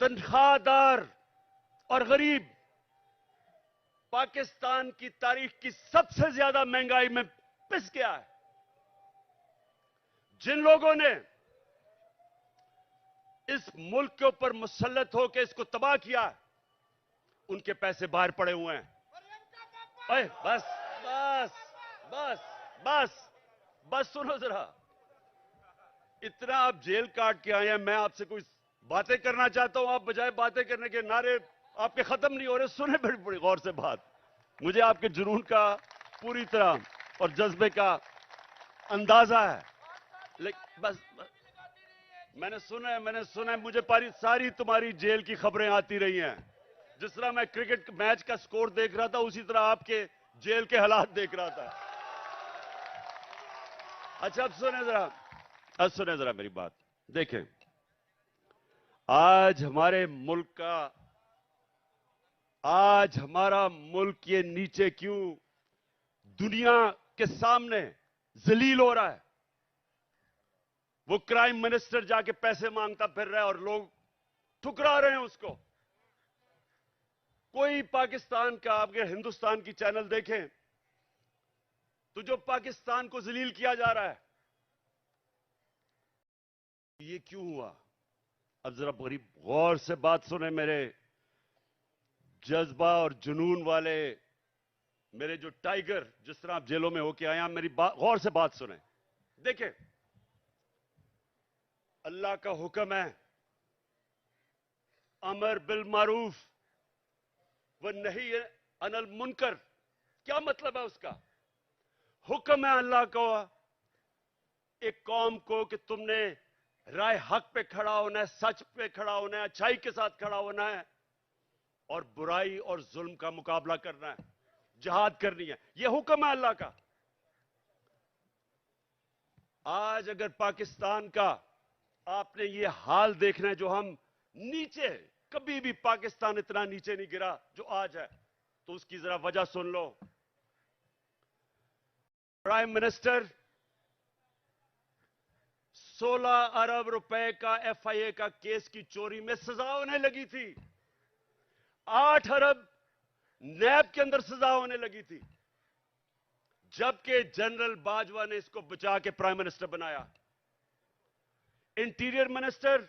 तनख्वाहदार और गरीब पाकिस्तान की तारीख की सबसे ज्यादा महंगाई में पिस गया है। जिन लोगों ने इस मुल्क के ऊपर मुसल्लत होकर इसको तबाह किया, उनके पैसे बाहर पड़े हुए हैं। अरे बस बस बस बस बस सुनो जरा, इतना आप जेल काट के आए हैं। मैं आपसे कोई बातें करना चाहता हूं, आप बजाय बातें करने के नारे आपके खत्म नहीं हो रहे। सुने बड़ी बड़ी गौर से बात। मुझे आपके जुनून का पूरी तरह और जज्बे का अंदाजा है, लेकिन बस मैंने सुना है मुझे सारी तुम्हारी जेल की खबरें आती रही हैं। जिस तरह मैं क्रिकेट मैच का स्कोर देख रहा था, उसी तरह आपके जेल के हालात देख रहा था। अच्छा अब सुने जरा मेरी बात। देखें, आज हमारा मुल्क ये नीचे क्यों दुनिया के सामने जलील हो रहा है? वो क्राइम मिनिस्टर जाके पैसे मांगता फिर रहा है और लोग ठुकरा रहे हैं उसको। कोई पाकिस्तान का, आप अगर हिंदुस्तान की चैनल देखें तो जो पाकिस्तान को जलील किया जा रहा है, ये क्यों हुआ? अब जरा बड़ी गौर से बात सुने मेरे जज्बा और जुनून वाले, मेरे जो टाइगर, जिस तरह आप जेलों में होके आए हैं, मेरी गौर से बात सुने। देखें, अल्लाह का हुक्म है अमर बिल मारूफ व नही अनिल मुनकर। क्या मतलब है उसका? हुक्म है अल्लाह को एक कौम को कि तुमने राय हक पे खड़ा होना है, सच पे खड़ा होना है, अच्छाई के साथ खड़ा होना है और बुराई और जुल्म का मुकाबला करना है, जिहाद करनी है। यह हुक्म है अल्लाह का। आज अगर पाकिस्तान का आपने ये हाल देखना है, जो हम नीचे, कभी भी पाकिस्तान इतना नीचे नहीं गिरा जो आज है, तो उसकी जरा वजह सुन लो। प्राइम मिनिस्टर 16 अरब रुपए का एफआईए का केस की चोरी में सजा होने लगी थी। 8 अरब नैब के अंदर सजा होने लगी थी, जबकि जनरल बाजवा ने इसको बचा के प्राइम मिनिस्टर बनाया। इंटीरियर मिनिस्टर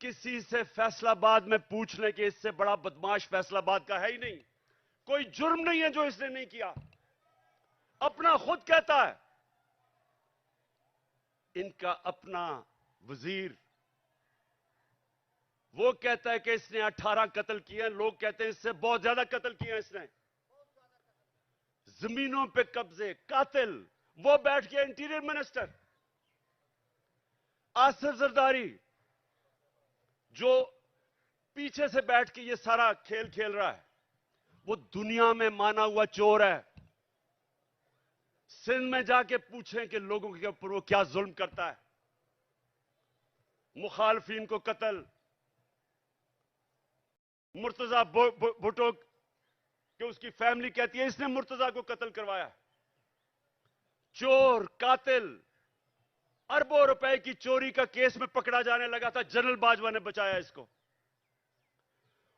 किसी से फैसलाबाद में पूछ ले कि इससे बड़ा बदमाश फैसलाबाद का है ही नहीं। कोई जुर्म नहीं है जो इसने नहीं किया, अपना खुद कहता है। इनका अपना वजीर वो कहता है कि इसने 18 कत्ल किए हैं, लोग कहते हैं इससे बहुत ज्यादा कत्ल किए हैं इसने। जमीनों पे कब्जे, कातिल, वो बैठ गया इंटीरियर मिनिस्टर। आसिफ जरदारी जो पीछे से बैठ के ये सारा खेल खेल रहा है, वो दुनिया में माना हुआ चोर है। सिंध में जाके पूछें कि लोगों के ऊपर वो क्या जुल्म करता है। मुखालफिन को कत्ल, मुर्तजा भुट्टो कि उसकी फैमिली कहती है इसने मुर्तजा को कत्ल करवाया। चोर, कातिल, अरबों रुपए की चोरी का केस में पकड़ा जाने लगा था, जनरल बाजवा ने बचाया इसको।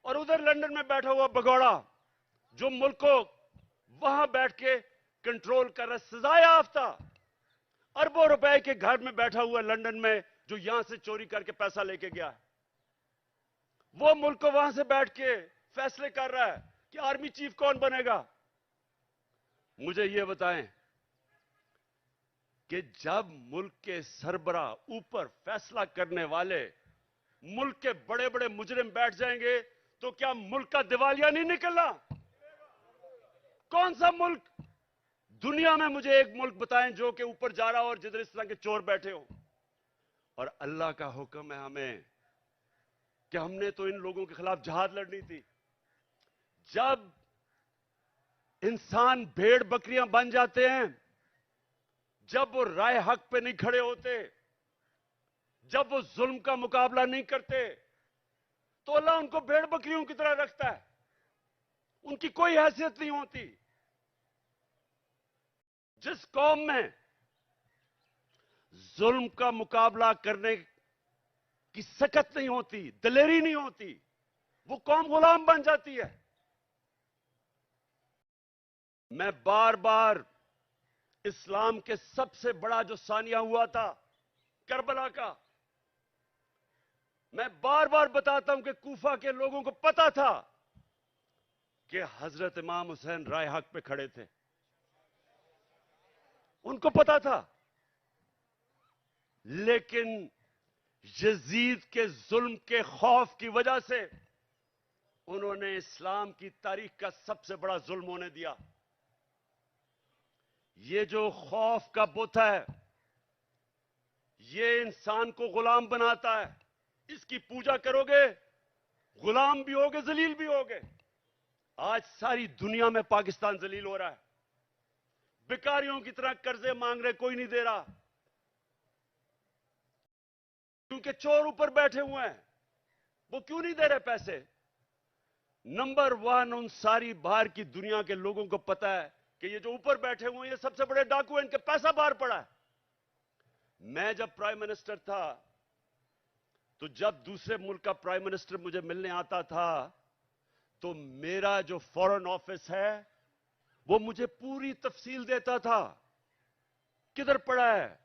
और उधर लंदन में बैठा हुआ भगौड़ा जो मुल्क को वहां बैठ के कंट्रोल कर रहा, सजाए याफ्ता, अरबों रुपए के घर में बैठा हुआ लंदन में, जो यहां से चोरी करके पैसा लेके गया है, वो मुल्क को वहां से बैठ के फैसले कर रहा है कि आर्मी चीफ कौन बनेगा। मुझे यह बताएं कि जब मुल्क के सरबरा, ऊपर फैसला करने वाले मुल्क के बड़े बड़े मुजरिम बैठ जाएंगे, तो क्या मुल्क का दिवालिया नहीं निकलना? कौन सा मुल्क दुनिया में, मुझे एक मुल्क बताएं जो कि ऊपर जा रहा हो और जिधर इस तरह के चोर बैठे हो। और अल्लाह का हुक्म है हमें कि हमने तो इन लोगों के खिलाफ जहाद लड़नी थी। जब इंसान भेड़ बकरियां बन जाते हैं, जब वो राय हक पे नहीं खड़े होते, जब वो जुल्म का मुकाबला नहीं करते, तो अल्लाह उनको भेड़ बकरियों की तरह रखता है, उनकी कोई हैसियत नहीं होती। जिस कौम में जुल्म का मुकाबला करने की सकत नहीं होती, दिलेरी नहीं होती, वो कौम गुलाम बन जाती है। मैं बार बार इस्लाम के सबसे बड़ा जो सानिया हुआ था करबला का, मैं बार बार बताता हूं कि कूफा के लोगों को पता था कि हजरत इमाम हुसैन राय हक पे खड़े थे, उनको पता था। लेकिन यजीद के जुल्म के खौफ की वजह से उन्होंने इस्लाम की तारीख का सबसे बड़ा जुल्म होने दिया। ये जो खौफ का बुत है, ये इंसान को गुलाम बनाता है। इसकी पूजा करोगे, गुलाम भी होगे, जलील भी होगे। आज सारी दुनिया में पाकिस्तान जलील हो रहा है। भिखारियों की तरह कर्जे मांग रहे, कोई नहीं दे रहा, क्योंकि चोर ऊपर बैठे हुए हैं। वो क्यों नहीं दे रहे पैसे? नंबर वन, उन सारी बाहर की दुनिया के लोगों को पता है कि ये जो ऊपर बैठे हुए हैं, ये सबसे बड़े डाकू हैं, इनके पैसा बाहर पड़ा है। मैं जब प्राइम मिनिस्टर था, तो जब दूसरे मुल्क का प्राइम मिनिस्टर मुझे मिलने आता था, तो मेरा जो फॉरेन ऑफिस है वो मुझे पूरी तफसील देता था, किधर पड़ा है,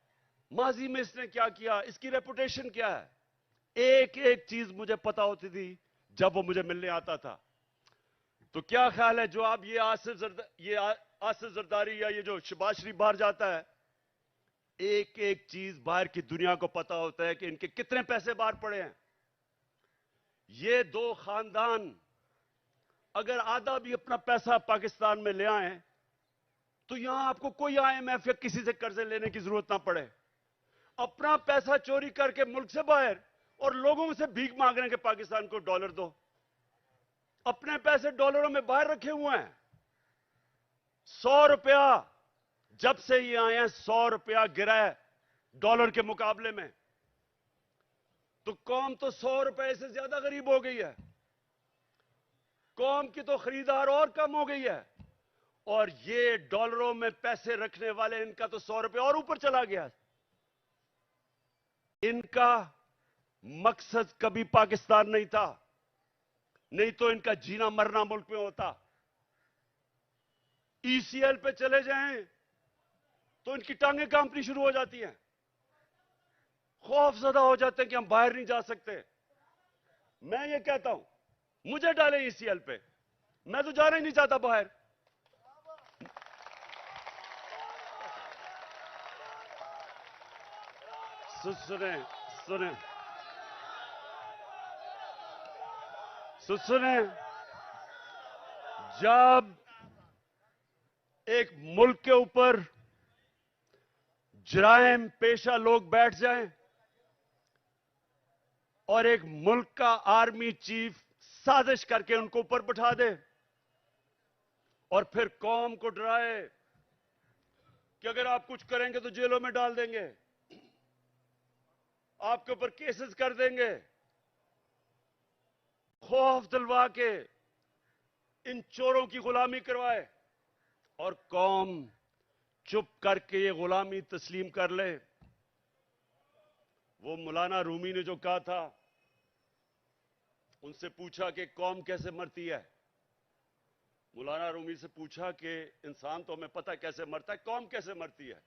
माजी में इसने क्या किया, इसकी रेपुटेशन क्या है। एक एक चीज मुझे पता होती थी जब वो मुझे मिलने आता था। तो क्या ख्याल है, जो आप ये आसिफ जरदारी या ये जो शहबाज शरीफ बाहर जाता है, एक एक चीज बाहर की दुनिया को पता होता है कि इनके कितने पैसे बाहर पड़े हैं। ये दो खानदान अगर आधा भी अपना पैसा पाकिस्तान में ले आए, तो यहां आपको कोई आईएमएफ या किसी से कर्जे लेने की जरूरत ना पड़े। अपना पैसा चोरी करके मुल्क से बाहर और लोगों से भीख मांग रहे हैं कि पाकिस्तान को डॉलर दो। अपने पैसे डॉलरों में बाहर रखे हुए हैं। 100 रुपया जब से ये आए हैं, 100 रुपया गिरा है डॉलर के मुकाबले में। तो कौम तो 100 रुपए से ज्यादा गरीब हो गई है। कौम की तो खरीदार और कम हो गई है, और ये डॉलरों में पैसे रखने वाले, इनका तो 100 रुपए और ऊपर चला गया। इनका मकसद कभी पाकिस्तान नहीं था, नहीं तो इनका जीना मरना मुल्क में होता। ईसीएल पे चले जाएं तो इनकी टांगें कांपनी शुरू हो जाती हैं, खौफजदा हो जाते हैं कि हम बाहर नहीं जा सकते। मैं ये कहता हूं, मुझे डालें ईसीएल पे, मैं तो जाना ही नहीं चाहता बाहर। सुने सुने सुने, जब एक मुल्क के ऊपर जराइम पेशा लोग बैठ जाएं और एक मुल्क का आर्मी चीफ साजिश करके उनको ऊपर बैठा दे और फिर कौम को डराए कि अगर आप कुछ करेंगे तो जेलों में डाल देंगे, आपके ऊपर केसेस कर देंगे, खौफ दिलवा के इन चोरों की गुलामी करवाए, और कौम चुप करके ये गुलामी तस्लीम कर ले। वो मौलाना रूमी ने जो कहा था, उनसे पूछा कि कौम कैसे मरती है। मौलाना रूमी से पूछा कि इंसान तो हमें पता है कैसे मरता है, कौम कैसे मरती है।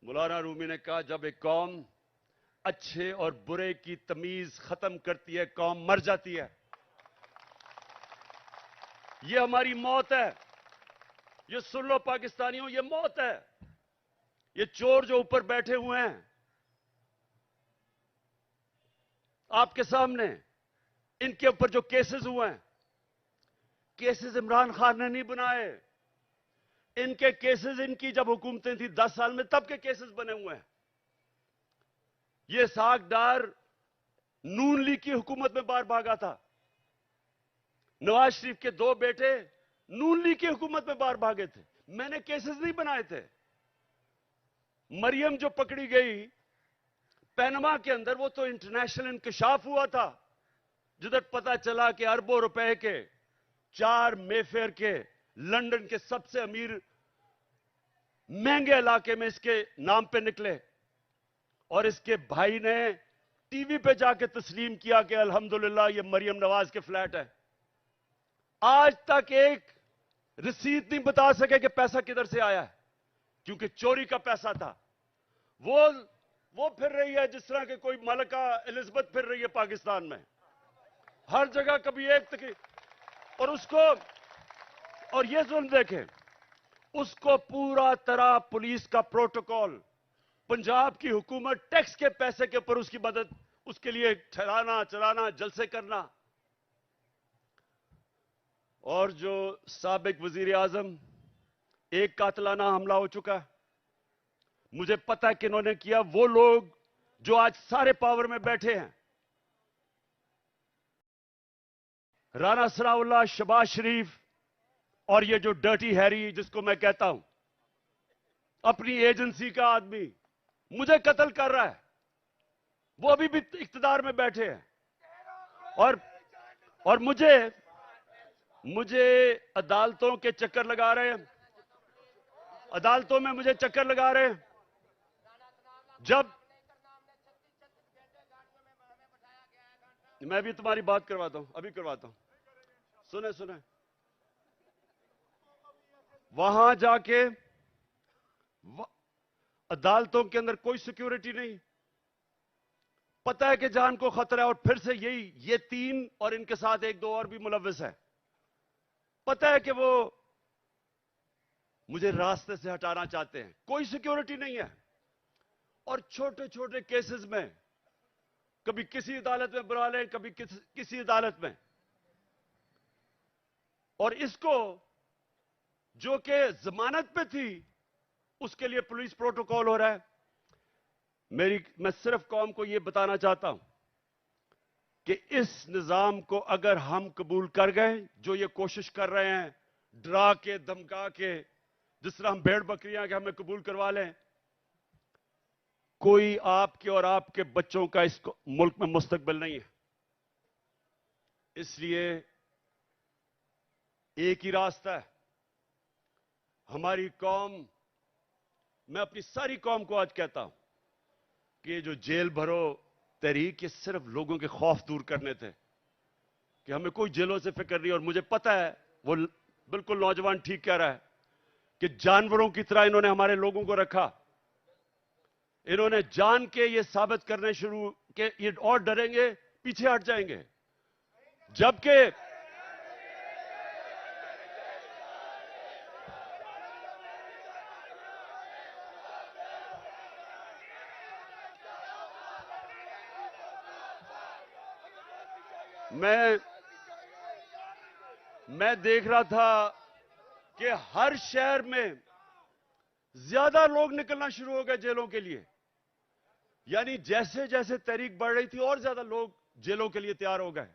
मौलाना रूमी ने कहा, जब एक कौम अच्छे और बुरे की तमीज खत्म करती है, कौम मर जाती है। ये हमारी मौत है, ये सुन लो पाकिस्तानियों, ये मौत है। ये चोर जो ऊपर बैठे हुए हैं आपके सामने, इनके ऊपर जो केसेस हुए हैं, केसेस इमरान खान ने नहीं बनाए। इनके केसेस, इनकी जब हुकूमतें थी 10 साल में, तब के केसेस बने हुए हैं। ये साग डार नून लीग की हुकूमत में बाहर भागा था। नवाज शरीफ के 2 बेटे नून लीग की हुकूमत में बाहर भागे थे। मैंने केसेस नहीं बनाए थे। मरियम जो पकड़ी गई पैनमा के अंदर, वो तो इंटरनेशनल इंकशाफ हुआ था, जिधर पता चला कि अरबों रुपए के 4 मेफेयर के लंदन के सबसे अमीर महंगे इलाके में इसके नाम पे निकले, और इसके भाई ने टीवी पे जाके तस्लीम किया कि अल्हम्दुलिल्लाह ये मरियम नवाज के फ्लैट है। आज तक एक रसीद नहीं बता सके कि पैसा किधर से आया है, क्योंकि चोरी का पैसा था। वो फिर रही है जिस तरह के कोई मलका एलिजाबेथ फिर रही है पाकिस्तान में, हर जगह कभी एक तक। और ये जुल्म देखें, उसको पूरा तरह पुलिस का प्रोटोकॉल, पंजाब की हुकूमत टैक्स के पैसे के ऊपर उसकी मदद, उसके लिए ठहराना चलाना, जलसे करना। और जो साबिक वजीर आजम, एक कातलाना हमला हो चुका है, मुझे पता है कि इन्होंने किया। वो लोग जो आज सारे पावर में बैठे हैं, राना सनाउल्लाह, शहबाज शरीफ और ये जो डर्टी हैरी जिसको मैं कहता हूं, अपनी एजेंसी का आदमी मुझे कत्ल कर रहा है। वो अभी भी इख्तिदार में बैठे हैं और मुझे अदालतों के चक्कर लगा रहे हैं, अदालतों में मुझे चक्कर लगा रहे हैं। जब मैं भी तुम्हारी बात करवाता हूं, अभी करवाता हूं, सुने वहां जाके अदालतों के अंदर कोई सिक्योरिटी नहीं, पता है कि जान को खतरा है। और फिर से ये तीन और इनके साथ एक दो और भी मुलव्विस है, पता है कि वो मुझे रास्ते से हटाना चाहते हैं, कोई सिक्योरिटी नहीं है। और छोटे छोटे केसेस में कभी किसी अदालत में बुला लें, कभी किसी अदालत में। और इसको जो कि जमानत पे थी, उसके लिए पुलिस प्रोटोकॉल हो रहा है। मैं सिर्फ कौम को यह बताना चाहता हूं कि इस निजाम को अगर हम कबूल कर गए, जो ये कोशिश कर रहे हैं डरा के धमका के, जिस तरह हम भेड़ बकरियां के हमें कबूल करवा लें, कोई आपके और आपके बच्चों का इस मुल्क में मुस्तकबिल नहीं है। इसलिए एक ही रास्ता है। हमारी कौम, मैं अपनी सारी कौम को आज कहता हूं कि ये जो जेल भरो तहरीक, ये सिर्फ लोगों के खौफ दूर करने थे कि हमें कोई जेलों से फिक्र नहीं। और मुझे पता है वो बिल्कुल नौजवान ठीक कह रहा है कि जानवरों की तरह इन्होंने हमारे लोगों को रखा। इन्होंने जान के ये साबित करने शुरू के ये और डरेंगे, पीछे हट जाएंगे। जबकि मैं देख रहा था कि हर शहर में ज्यादा लोग निकलना शुरू हो गए जेलों के लिए। यानी जैसे जैसे तहरीक बढ़ रही थी और ज्यादा लोग जेलों के लिए तैयार हो गए।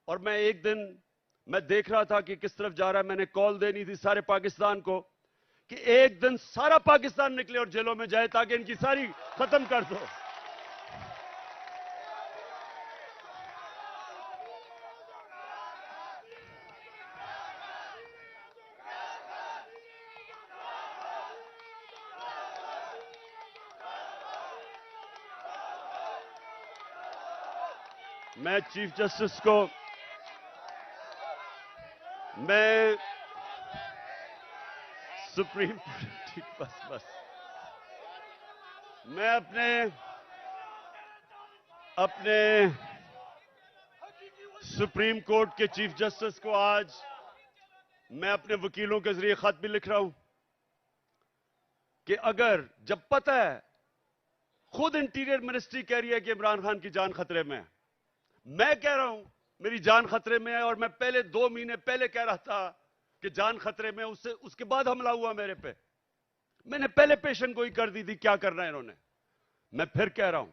और मैं एक दिन देख रहा था कि किस तरफ जा रहा है। मैंने कॉल देनी थी सारे पाकिस्तान को कि एक दिन सारा पाकिस्तान निकले और जेलों में जाए, ताकि इनकी सारी खत्म कर दो। मैं चीफ जस्टिस को, मैं सुप्रीम, ठीक, बस मैं अपने सुप्रीम कोर्ट के चीफ जस्टिस को आज मैं अपने वकीलों के जरिए खत भी लिख रहा हूं कि अगर, जब पता है, खुद इंटीरियर मिनिस्ट्री कह रही है कि इमरान खान की जान खतरे में है, मैं कह रहा हूं मेरी जान खतरे में है। और मैं पहले 2 महीने पहले कह रहा था कि जान खतरे में, उसके बाद हमला हुआ मेरे पे। मैंने पहले पेशन गोई कर दी थी, क्या करना है इन्होंने। मैं फिर कह रहा हूं,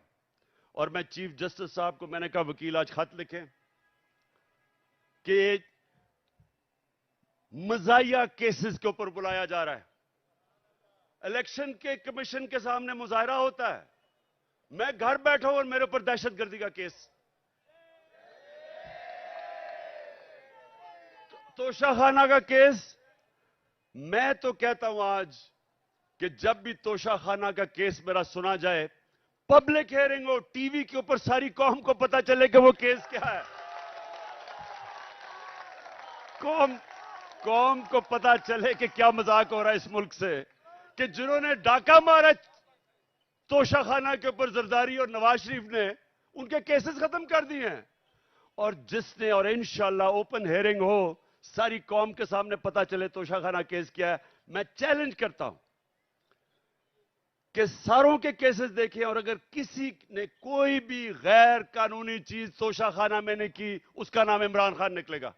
और मैं चीफ जस्टिस साहब को मैंने कहा वकील आज खत लिखें कि मजाहिया केसेस के ऊपर बुलाया जा रहा है। इलेक्शन के कमीशन के सामने मुजाहरा होता है, मैं घर बैठा हूं और मेरे ऊपर दहशतगर्दी का केस। तोशाखाना का केस, मैं तो कहता हूं आज कि जब भी तोशाखाना का केस मेरा सुना जाए, पब्लिक हियरिंग हो, टीवी के ऊपर सारी कौम को पता चले कि वो केस क्या है। कौम को पता चले कि क्या मजाक हो रहा है इस मुल्क से, कि जिन्होंने डाका मारा तोशाखाना के ऊपर जरदारी और नवाज शरीफ ने, उनके केसेस खत्म कर दिए हैं। और जिसने, और इंशाल्लाह ओपन हियरिंग हो, सारी कौम के सामने पता चले तोशाखाना केस क्या है। मैं चैलेंज करता हूं कि सारों के केसेस देखें, और अगर किसी ने कोई भी गैर कानूनी चीज तोशाखाना में ने की, उसका नाम इमरान खान निकलेगा।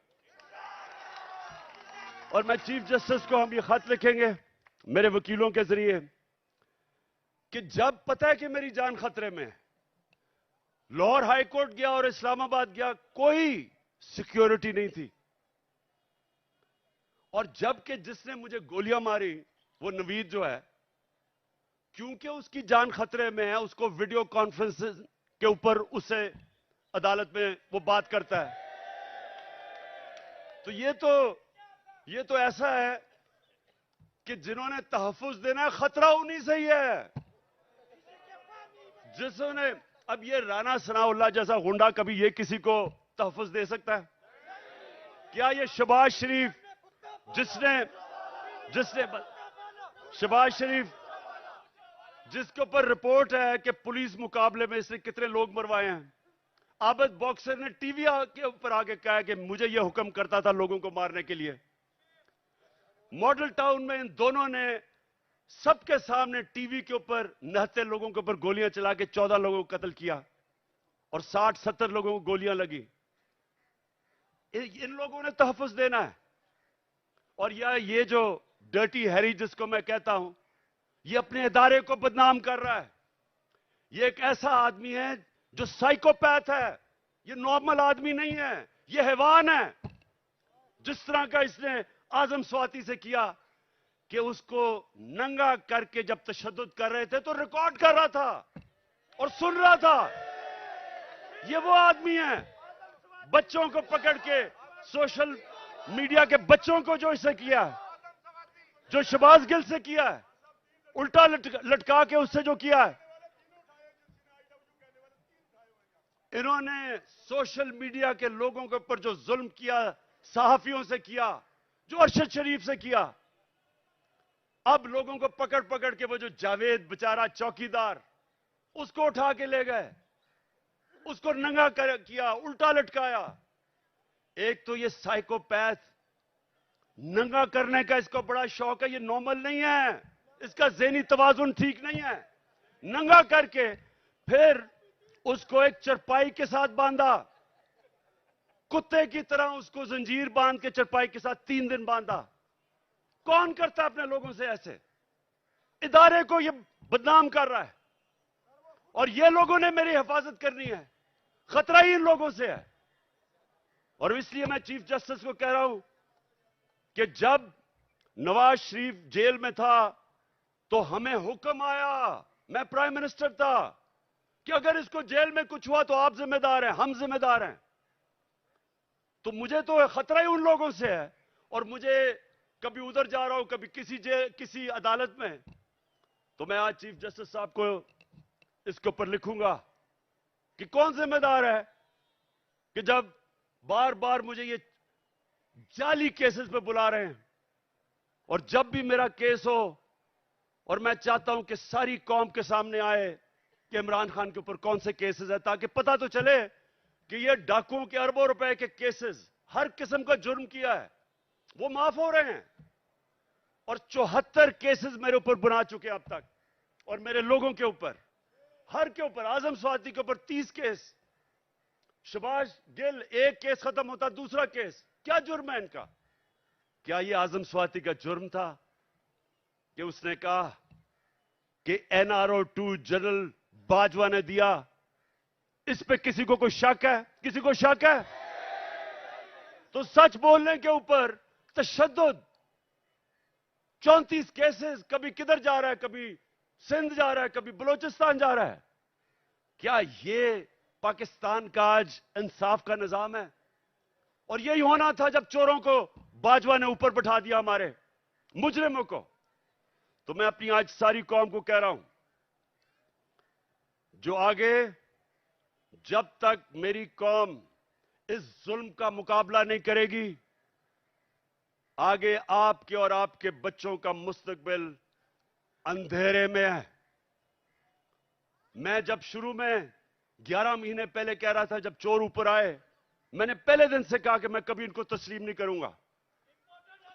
और मैं चीफ जस्टिस को हम ये खत लिखेंगे मेरे वकीलों के जरिए कि जब पता है कि मेरी जान खतरे में है, लाहौर हाई कोर्ट गया और इस्लामाबाद गया, कोई सिक्योरिटी नहीं थी। और जबकि जिसने मुझे गोलियां मारी वो नवीद जो है, क्योंकि उसकी जान खतरे में है, उसको वीडियो कॉन्फ्रेंस के ऊपर उसे अदालत में वो बात करता है। तो ये तो ऐसा है कि जिन्होंने तहफ्फुज देना है, खतरा उन्हीं से ही है जिसने, अब ये राना सनाउल्लाह जैसा गुंडा कभी ये किसी को तहफ्फुज दे सकता है क्या? ये शहबाज शरीफ जिसने शहबाज शरीफ जिसके ऊपर रिपोर्ट है कि पुलिस मुकाबले में इसने कितने लोग मरवाए हैं, आबद बॉक्सर ने टीवी के ऊपर आके कहा कि मुझे यह हुक्म करता था लोगों को मारने के लिए। मॉडल टाउन में इन दोनों ने सबके सामने टीवी के ऊपर नहते लोगों के ऊपर गोलियां चला के 14 लोगों को कत्ल किया और 60-70 लोगों को गोलियां लगी। इन लोगों ने तहफ्फुज देना है। और ये जो डर्टी हैरी जिसको मैं कहता हूं, ये अपने इदारे को बदनाम कर रहा है। ये एक ऐसा आदमी है जो साइकोपैथ है, ये नॉर्मल आदमी नहीं है, ये हैवान है। जिस तरह का इसने आजम स्वाति से किया कि उसको नंगा करके जब तशद्दुद कर रहे थे तो रिकॉर्ड कर रहा था और सुन रहा था। ये वो आदमी है, बच्चों को पकड़ के, सोशल मीडिया के बच्चों को जो इसे किया, जो शहबाज गिल से किया है, उल्टा लटका के उससे जो किया है। इन्होंने सोशल मीडिया के लोगों के ऊपर जो जुल्म किया, सहाफियों से किया, जो अरशद शरीफ से किया, अब लोगों को पकड़ पकड़ के वो जो जावेद बेचारा चौकीदार, उसको उठा के ले गए, उसको नंगा किया, उल्टा लटकाया। एक तो ये साइकोपैथ, नंगा करने का इसको बड़ा शौक है, ये नॉर्मल नहीं है, इसका ज़हनी तवाजुन ठीक नहीं है। नंगा करके फिर उसको एक चरपाई के साथ बांधा, कुत्ते की तरह उसको जंजीर बांध के चरपाई के साथ 3 दिन बांधा। कौन करता है अपने लोगों से ऐसे? इदारे को ये बदनाम कर रहा है और ये लोगों ने मेरी हिफाजत करनी है। खतरा ही इन लोगों से है। और इसलिए मैं चीफ जस्टिस को कह रहा हूं कि जब नवाज शरीफ जेल में था तो हमें हुक्म आया, मैं प्राइम मिनिस्टर था, कि अगर इसको जेल में कुछ हुआ तो आप जिम्मेदार हैं, हम जिम्मेदार हैं। तो मुझे तो खतरा ही उन लोगों से है। और मुझे कभी उधर जा रहा हूं, कभी किसी अदालत में, तो मैं आज चीफ जस्टिस साहब को इसके ऊपर लिखूंगा कि कौन जिम्मेदार है कि जब बार बार मुझे ये जाली केसेस पे बुला रहे हैं। और जब भी मेरा केस हो, और मैं चाहता हूं कि सारी कौम के सामने आए कि इमरान खान के ऊपर कौन से केसेस है, ताकि पता तो चले कि ये डाकुओं के अरबों रुपए के केसेस, हर किस्म का जुर्म किया है, वो माफ हो रहे हैं। और 74 केसेस मेरे ऊपर बना चुके अब तक, और मेरे लोगों के ऊपर, हर के ऊपर, आजम स्वाति के ऊपर 30 केस, शहबाज गिल एक केस खत्म होता दूसरा केस। क्या जुर्म है इनका? क्या ये आजम स्वाति का जुर्म था कि उसने कहा कि NRO 2 जनरल बाजवा ने दिया? इस पे किसी को कोई शक है? किसी को शक है? तो सच बोलने के ऊपर तशद्दुद, 34 केसेस, कभी किधर जा रहा है, कभी सिंध जा रहा है, कभी बलोचिस्तान जा रहा है। क्या ये पाकिस्तान का आज इंसाफ का निजाम है? और यही होना था जब चोरों को बाजवा ने ऊपर बैठा दिया, हमारे मुजरिमों को। तो मैं अपनी आज सारी कौम को कह रहा हूं, जो आगे जब तक मेरी कौम इस जुल्म का मुकाबला नहीं करेगी, आगे आपके और आपके बच्चों का मुस्तकबिल अंधेरे में है। मैं जब शुरू में 11 महीने पहले कह रहा था, जब चोर ऊपर आए, मैंने पहले दिन से कहा कि मैं कभी इनको तस्लीम नहीं करूंगा।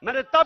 मैंने तब